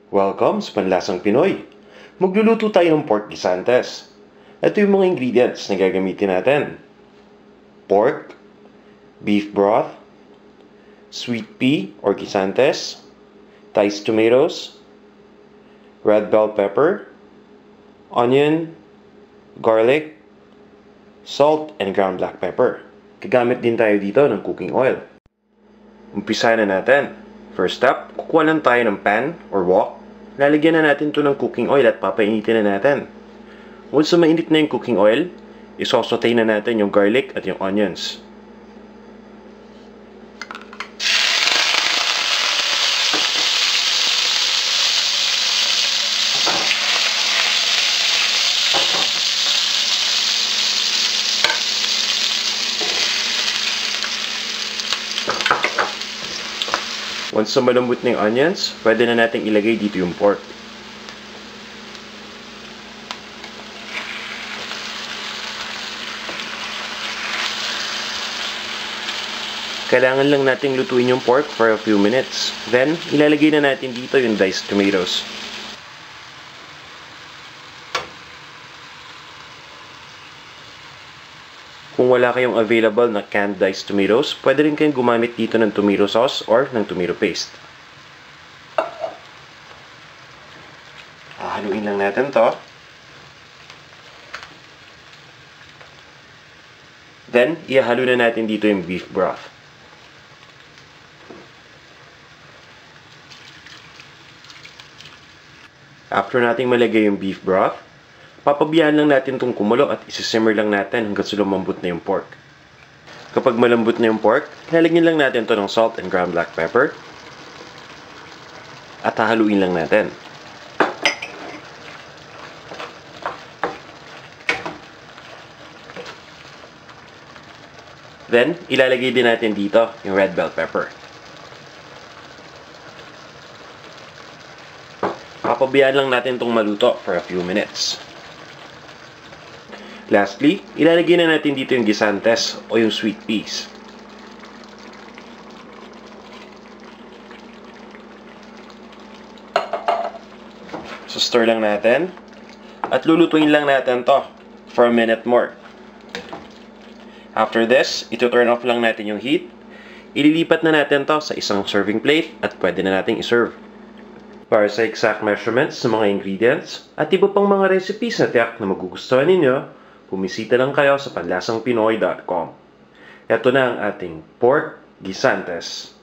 Welcome sa Panlasang Pinoy. Magluluto tayo ng pork guisantes. Ito yung mga ingredients na gagamitin natin. Pork, beef broth, sweet pea or guisantes, diced tomatoes, red bell pepper, onion, garlic, salt, and ground black pepper. Gagamit din tayo dito ng cooking oil. Umpisa na natin. First step, kukuha lang tayo ng pan or wok. Lalagyan na natin ito ng cooking oil at papainitin na natin. Once mainit na yung cooking oil, isosauté na natin yung garlic at yung onions. Once malambot na yung onions, pwede na natin ilagay dito yung pork. Kailangan lang nating lutuin yung pork for a few minutes. Then, ilalagay na natin dito yung diced tomatoes. Kung wala kayong available na canned diced tomatoes, pwede rin kayong gumamit dito ng tomato sauce or ng tomato paste. Haluin lang natin to. Then, ihalo na natin dito yung beef broth. After nating malagay yung beef broth, papabayaan lang natin itong kumulo at isisimmer lang natin hanggang sa lumambot na yung pork. Kapag malambot na yung pork, lalagyan lang natin ito ng salt and ground black pepper. At hahaluin lang natin. Then, ilalagay din natin dito yung red bell pepper. Papabayaan lang natin itong maluto for a few minutes. Lastly, ilalagay na natin dito yung guisantes o yung sweet peas. So stir lang natin at lulutuin lang natin to for a minute more. After this, ito-turn off lang natin yung heat. Ililipat na natin to sa isang serving plate at pwede na nating iserve. Para sa exact measurements sa mga ingredients at iba pang mga recipes na tiyak na magugustuhan ninyo, bumisita lang kayo sa panlasangpinoy.com. Ito na ang ating pork guisantes.